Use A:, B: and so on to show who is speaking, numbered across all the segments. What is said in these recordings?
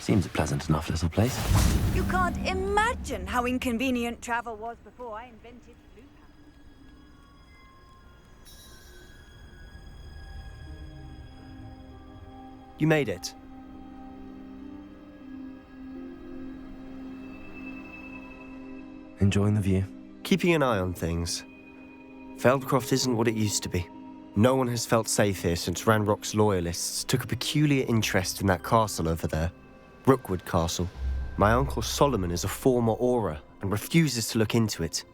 A: Seems a pleasant enough little place.
B: You can't imagine how inconvenient travel was before I invented blue power.
C: You made it.
A: Enjoying the view?
C: Keeping an eye on things. Feldcroft isn't what it used to be. No one has felt safe here since Ranrock's loyalists took a peculiar interest in that castle over there. Rookwood Castle. My uncle Solomon is a former Auror and refuses to look into it,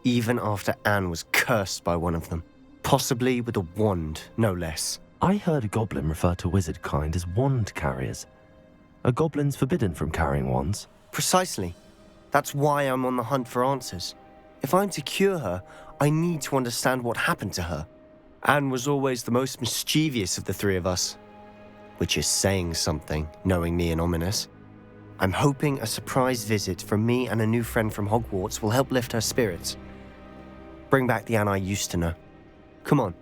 C: even after Anne was cursed by one of them. Possibly with a wand, no less.
A: I heard a goblin refer to wizard kind as wand carriers. Are goblins forbidden from carrying wands?
C: Precisely. That's why I'm on the hunt for answers. If I'm to cure her, I need to understand what happened to her. Anne was always the most mischievous of the three of us. Which is saying something, knowing me and Ominous. I'm hoping a surprise visit from me and a new friend from Hogwarts will help lift her spirits. Bring back the Anne I used to know. Come on,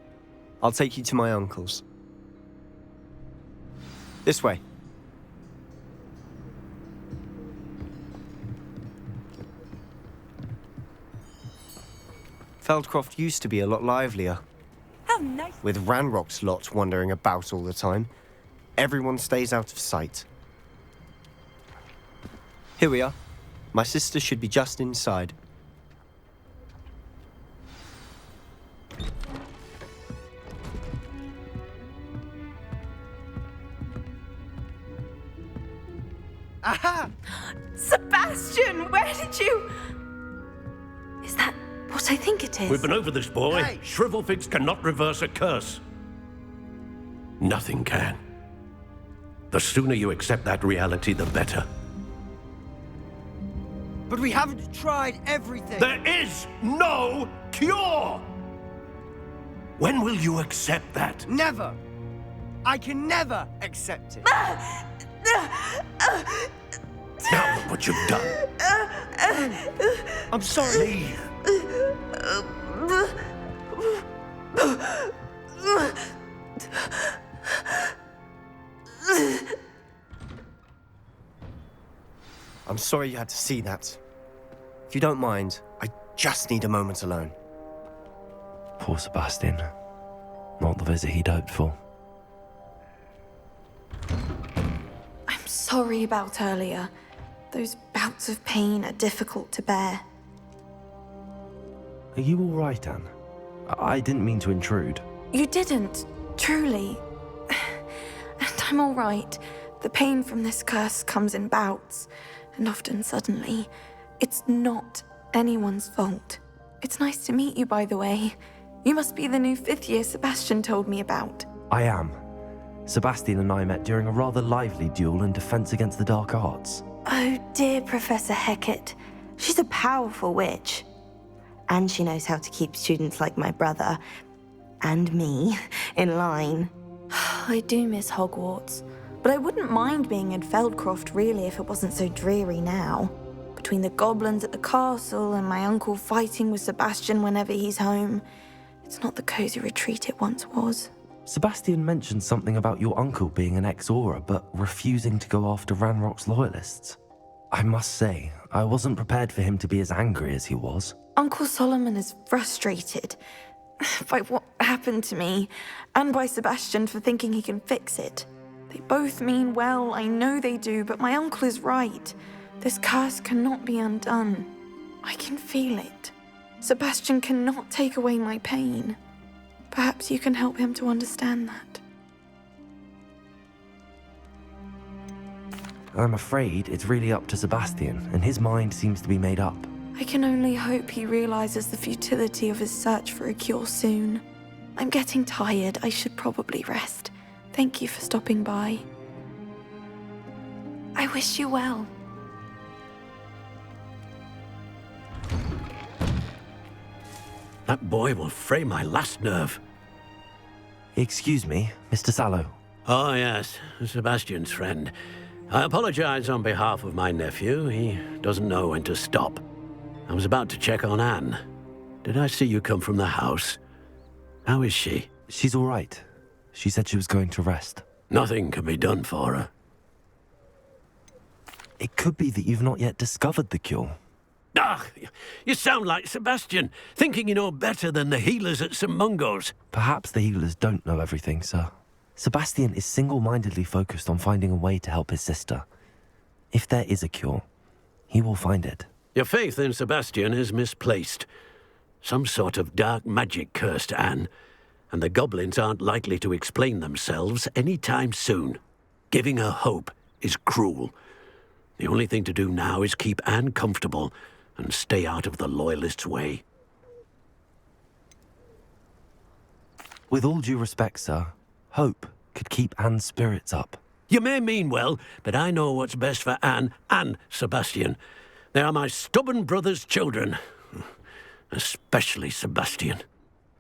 C: I'll take you to my uncle's. This way. Feldcroft used to be a lot livelier.
B: How nice.
C: With Ranrock's lot wandering about all the time. Everyone stays out of sight. Here we are. My sister should be just inside.
B: Aha! Sebastian, where did you...
D: Is that what I think it is?
E: We've been over this, boy.
C: Hey!
E: Shrivelfigs cannot reverse a curse. Nothing can. The sooner you accept that reality, the better.
F: But we haven't tried everything.
E: There is no cure! When will you accept that?
F: Never. I can never accept it.
E: Now look what you've done.
F: I'm sorry.
E: Leave.
C: I'm sorry you had to see that. If you don't mind, I just need a moment alone.
A: Poor Sebastian. Not the visit he'd hoped for.
D: I'm sorry about earlier. Those bouts of pain are difficult to bear.
A: Are you all right, Anne? I didn't mean to intrude.
D: You didn't, truly. And I'm all right. The pain from this curse comes in bouts, and often suddenly. It's not anyone's fault. It's nice to meet you, by the way. You must be the new fifth year Sebastian told me about.
A: I am. Sebastian and I met during a rather lively duel in Defense Against the Dark Arts.
G: Oh, dear Professor Hecat. She's a powerful witch. And she knows how to keep students like my brother, and me, in line.
D: I do miss Hogwarts, but I wouldn't mind being in Feldcroft, really, if it wasn't so dreary now. Between the goblins at the castle and my uncle fighting with Sebastian whenever he's home, it's not the cozy retreat it once was.
A: Sebastian mentioned something about your uncle being an ex-Auror, but refusing to go after Ranrock's loyalists. I must say, I wasn't prepared for him to be as angry as he was.
D: Uncle Solomon is frustrated by what happened to me, and by Sebastian for thinking he can fix it. They both mean well, I know they do, but my uncle is right. This curse cannot be undone. I can feel it. Sebastian cannot take away my pain. Perhaps you can help him to understand that.
A: I'm afraid it's really up to Sebastian, and his mind seems to be made up.
D: I can only hope he realizes the futility of his search for a cure soon. I'm getting tired. I should probably rest. Thank you for stopping by. I wish you well.
E: That boy will fray my last nerve.
A: Excuse me, Mr. Sallow.
E: Oh, yes, Sebastian's friend. I apologize on behalf of my nephew. He doesn't know when to stop. I was about to check on Anne. Did I see you come from the house? How is she?
A: She's all right. She said she was going to rest.
E: Nothing can be done for her.
A: It could be that you've not yet discovered the cure.
E: Ah, you sound like Sebastian, thinking you know better than the healers at St. Mungo's.
A: Perhaps the healers don't know everything, sir. Sebastian is single-mindedly focused on finding a way to help his sister. If there is a cure, he will find it.
E: Your faith in Sebastian is misplaced. Some sort of dark magic cursed Anne, and the goblins aren't likely to explain themselves any time soon. Giving her hope is cruel. The only thing to do now is keep Anne comfortable and stay out of the Loyalists' way.
A: With all due respect, sir, hope could keep Anne's spirits up.
E: You may mean well, but I know what's best for Anne and Sebastian. They are my stubborn brother's children. Especially Sebastian.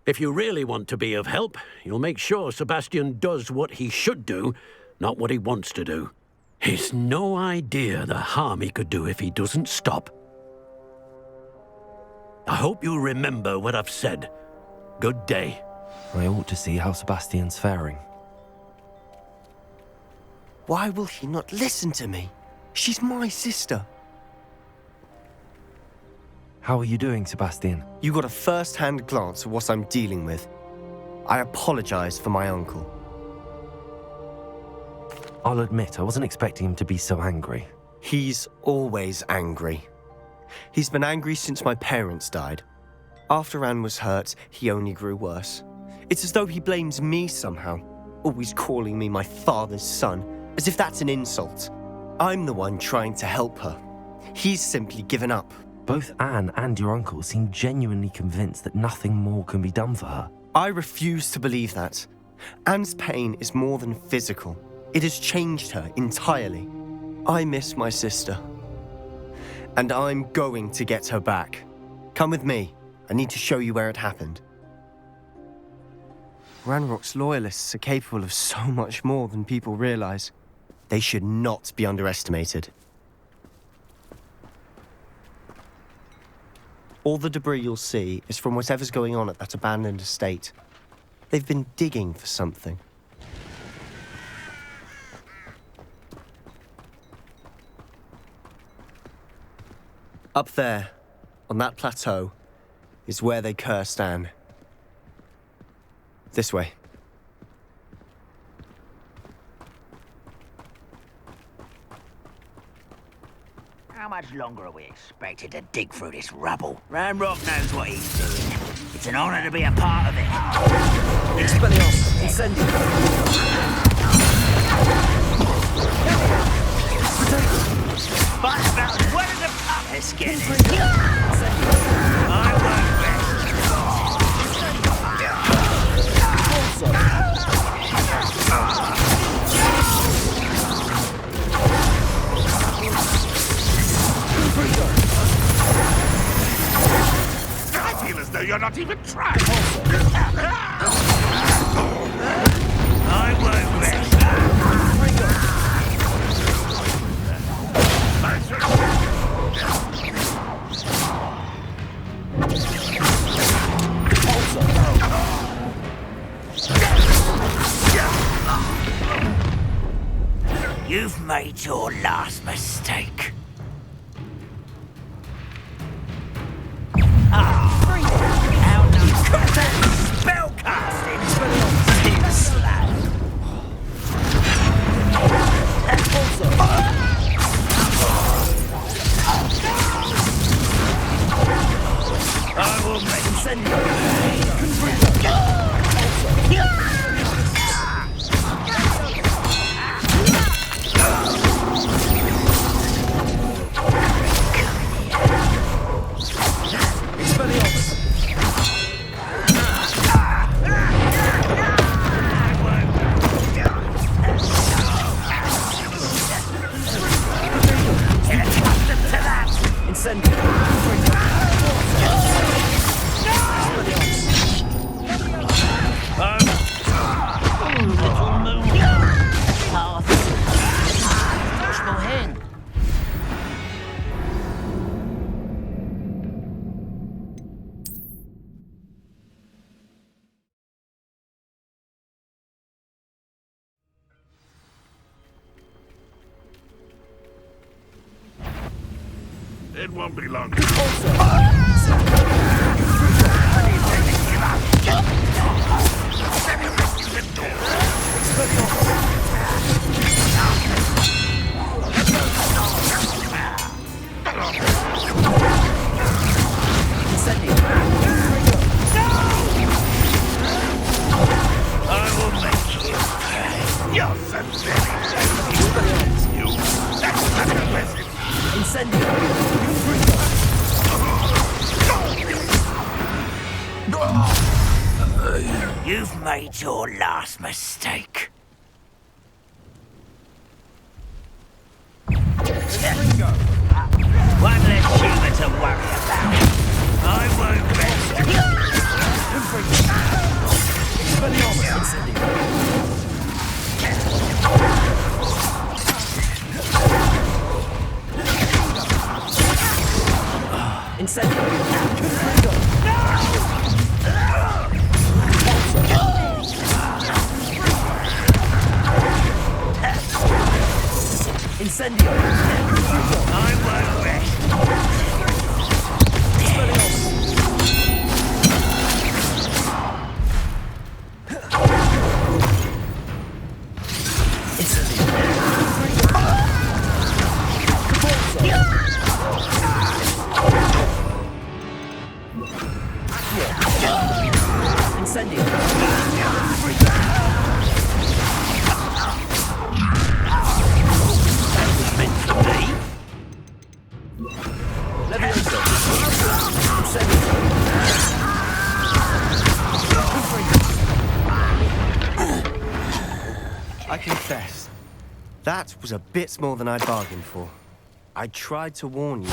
E: If you really want to be of help, you'll make sure Sebastian does what he should do, not what he wants to do. He's no idea the harm he could do if he doesn't stop. I hope you'll remember what I've said. Good day.
A: I ought to see how Sebastian's faring.
C: Why will he not listen to me? She's my sister.
A: How are you doing, Sebastian?
C: You got a first-hand glance at what I'm dealing with. I apologize for my uncle.
A: I'll admit, I wasn't expecting him to be so angry.
C: He's always angry. He's been angry since my parents died. After Anne was hurt, he only grew worse. It's as though he blames me somehow, always calling me my father's son, as if that's an insult. I'm the one trying to help her. He's simply given up.
A: Both Anne and your uncle seem genuinely convinced that nothing more can be done for her.
C: I refuse to believe that. Anne's pain is more than physical. It has changed her entirely. I miss my sister. And I'm going to get her back. Come with me. I need to show you where it happened. Ranrock's loyalists are capable of so much more than people realize. They should not be underestimated. All the debris you'll see is from whatever's going on at that abandoned estate. They've been digging for something. Up there, on that plateau, is where they cursed Anne. This way.
H: How much longer are we expected to dig through this rubble? Ranrock knows what he's doing. It's an honor to be a part of it.
F: Expelliarmus, incendio.
H: But about where the pup is getting. I won't rest.
I: I feel as though you're not even trying.
H: I won't rest. You've made your last mistake. Spellcasting! You slap! I will make
I: It won't be long.
H: I will make you pay.
I: You're synthetic. You. That's not aggressive.
H: You've made your last mistake. One less human to worry about. I won't rest. I won't rest.
C: I confess, that was a bit more than I'd bargained for. I tried to warn you.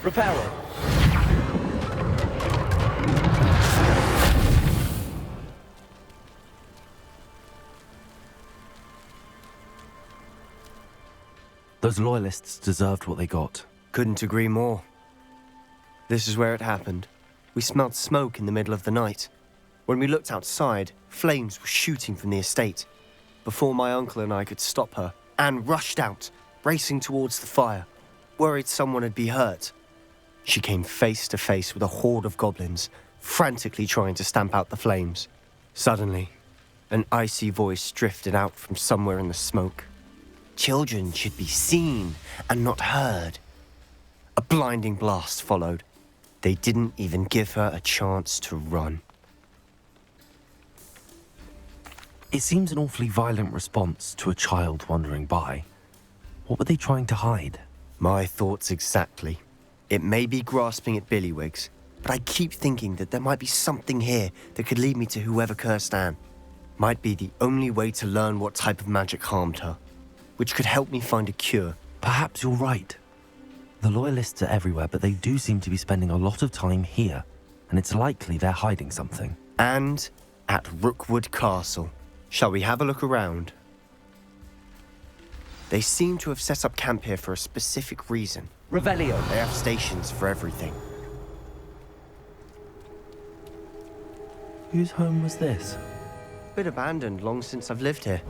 F: Reparo.
A: Those loyalists deserved what they got.
C: Couldn't agree more. This is where it happened. We smelled smoke in the middle of the night. When we looked outside, flames were shooting from the estate. Before my uncle and I could stop her, Anne rushed out, racing towards the fire, worried someone had been hurt. She came face to face with a horde of goblins, frantically trying to stamp out the flames. Suddenly, an icy voice drifted out from somewhere in the smoke. Children should be seen and not heard. A blinding blast followed. They didn't even give her a chance to run.
A: It seems an awfully violent response to a child wandering by. What were they trying to hide?
C: My thoughts exactly. It may be grasping at Billywigs, but I keep thinking that there might be something here that could lead me to whoever cursed Anne. Might be the only way to learn what type of magic harmed her, which could help me find a cure.
A: Perhaps you're right. The loyalists are everywhere, but they do seem to be spending a lot of time here, and it's likely they're hiding something.
C: And at Rookwood Castle. Shall we have a look around? They seem to have set up camp here for a specific reason.
F: Revelio.
C: They have stations for everything.
A: Whose home was this?
C: Been abandoned long since I've lived here.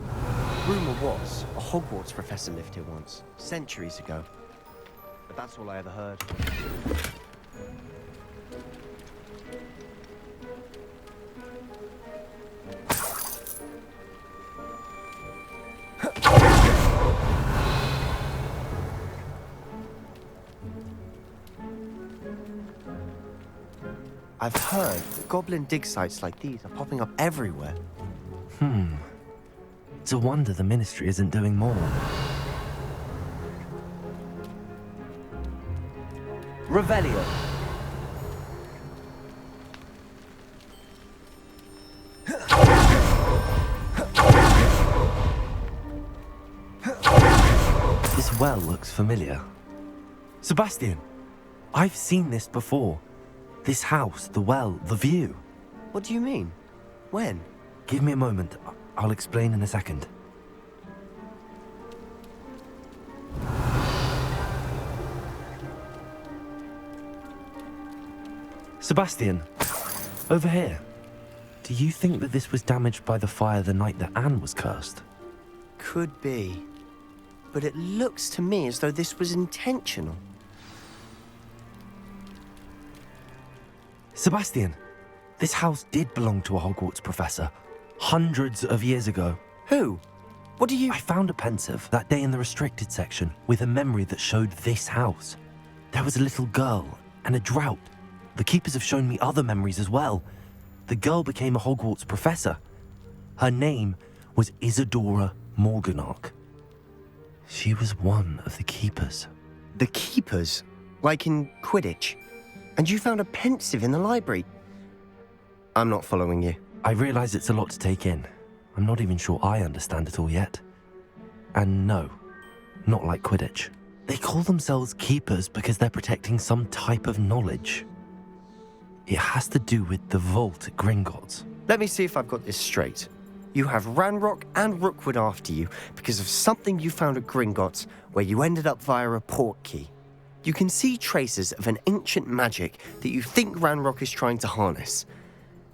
C: Rumor was a Hogwarts professor lived here once, centuries ago. But that's all I ever heard. I've heard that goblin dig sites like these are popping up everywhere.
A: It's a wonder the Ministry isn't doing more.
F: Revelio.
A: This well looks familiar. Sebastian, I've seen this before. This house, the well, the view.
C: What do you mean? When?
A: Give me a moment. I'll explain in a second. Sebastian, over here. Do you think that this was damaged by the fire the night that Anne was cursed?
C: Could be. But it looks to me as though this was intentional.
A: Sebastian, this house did belong to a Hogwarts professor, hundreds of years ago.
C: Who? What do you...
A: I found a pensive that day in the restricted section with a memory that showed this house. There was a little girl and a drought. The keepers have shown me other memories as well. The girl became a Hogwarts professor. Her name was Isadora Morganach. She was one of the keepers.
C: The keepers? Like in Quidditch? And you found a pensive in the library? I'm not following you.
A: I realize it's a lot to take in. I'm not even sure I understand it all yet. And no, not like Quidditch. They call themselves keepers because they're protecting some type of knowledge. It has to do with the vault at Gringotts.
C: Let me see if I've got this straight. You have Ranrock and Rookwood after you because of something you found at Gringotts where you ended up via a portkey. You can see traces of an ancient magic that you think Ranrock is trying to harness.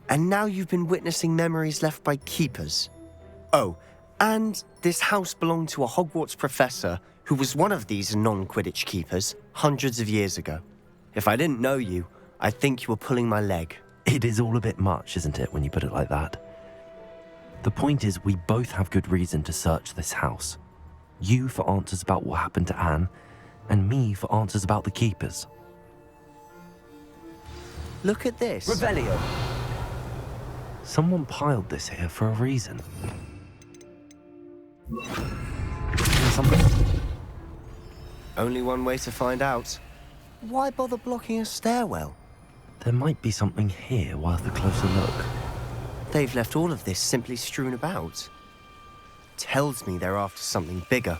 C: And now you've been witnessing memories left by keepers. Oh, and this house belonged to a Hogwarts professor who was one of these non-Quidditch keepers hundreds of years ago. If I didn't know you, I'd think you were pulling my leg.
A: It is all a bit much, isn't it, when you put it like that? The point is, we both have good reason to search this house. You for answers about what happened to Anne, and me for answers about the keepers.
C: Look at this.
F: Revelio.
A: Someone piled this here for a reason. Something.
C: Only one way to find out. Why bother blocking a stairwell?
A: There might be something here worth a closer look.
C: They've left all of this simply strewn about. Tells me they're after something bigger.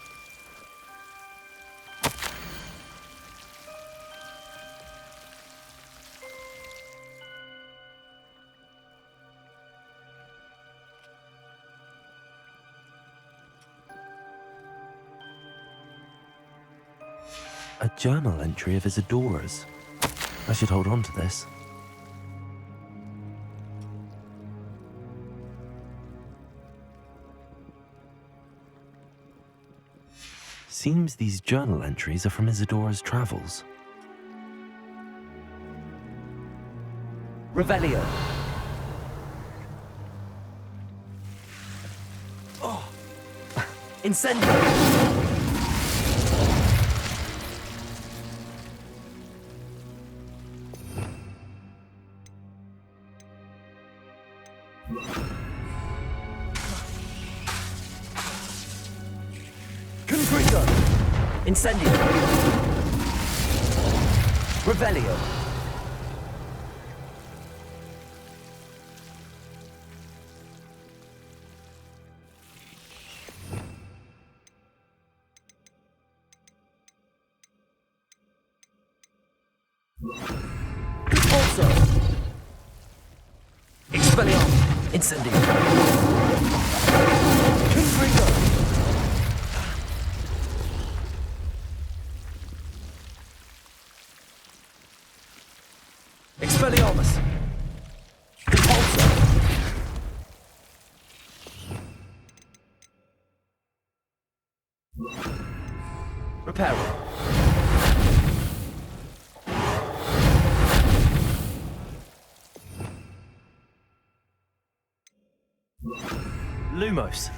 A: A journal entry of Isadora's. I should hold on to this. Seems these journal entries are from Isadora's travels.
F: Revelio.
A: Oh! Incendio!
F: Incendio. Revelio. Also. Expelliarmus. Incendio. Confringo. Expelliarmus. Repulsor. Reparo. Lumos.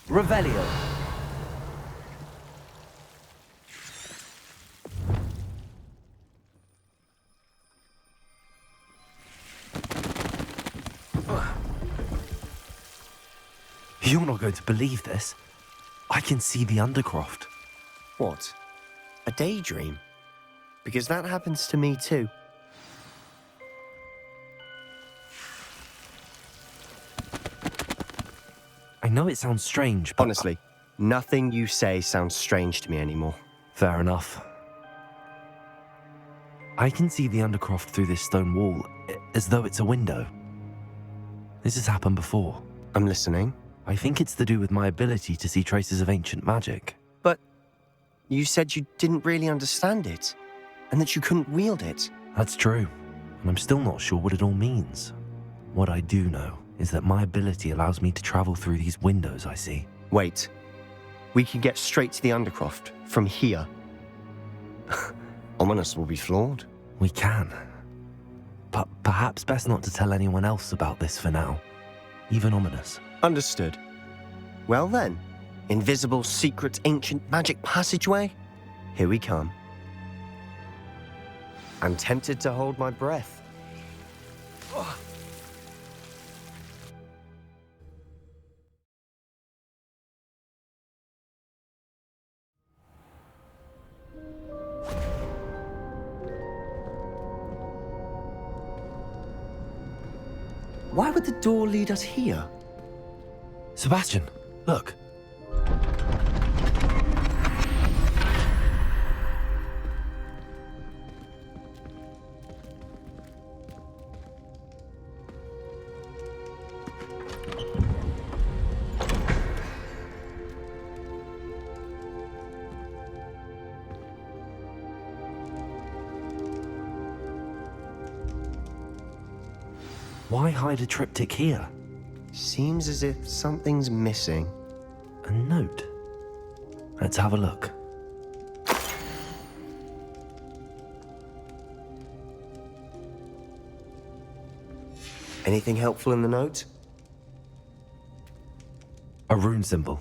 F: Revelio.
A: You're not going to believe this. I can see the Undercroft.
C: What? A daydream? Because that happens to me too.
A: I know it sounds strange, but...
C: Honestly, nothing you say sounds strange to me anymore.
A: Fair enough. I can see the Undercroft through this stone wall, as though it's a window. This has happened before.
C: I'm listening.
A: I think it's to do with my ability to see traces of ancient magic.
C: But you said you didn't really understand it, and that you couldn't wield it.
A: That's true, and I'm still not sure what it all means. What I do know is that my ability allows me to travel through these windows I see.
C: Wait. We can get straight to the Undercroft from here. Ominous will be floored.
A: We can. But perhaps best not to tell anyone else about this for now. Even Ominous.
C: Understood. Well then, invisible, secret, ancient magic passageway? Here we come. I'm tempted to hold my breath. Why would the door lead us here?
A: Sebastian, look. Why hide a triptych here?
C: Seems as if something's missing.
A: A note. Let's have a look.
C: Anything helpful in the note?
A: A rune symbol.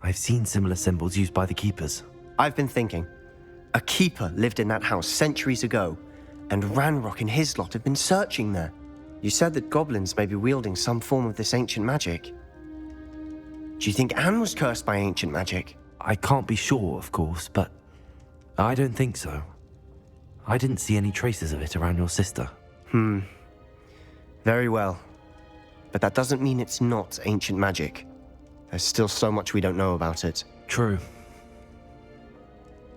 A: I've seen similar symbols used by the keepers.
C: I've been thinking. A keeper lived in that house centuries ago, and Ranrock and his lot have been searching there. You said that goblins may be wielding some form of this ancient magic. Do you think Anne was cursed by ancient magic?
A: I can't be sure, of course, but I don't think so. I didn't see any traces of it around your sister.
C: Very well. But that doesn't mean it's not ancient magic. There's still so much we don't know about it.
A: True.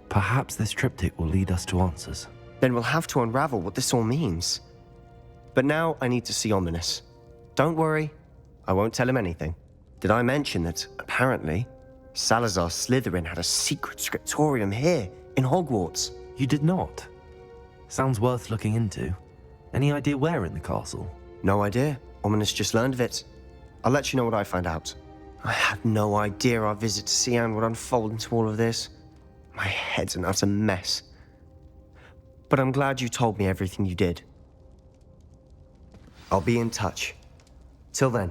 A: Perhaps this triptych will lead us to answers.
C: Then we'll have to unravel what this all means. But now I need to see Ominous. Don't worry, I won't tell him anything. Did I mention that, apparently, Salazar Slytherin had a secret scriptorium here in Hogwarts?
A: You did not. Sounds worth looking into. Any idea where in the castle?
C: No idea. Ominous just learned of it. I'll let you know what I find out. I had no idea our visit to Cian would unfold into all of this. My head's an utter mess. But I'm glad you told me everything you did. I'll be in touch. Till then.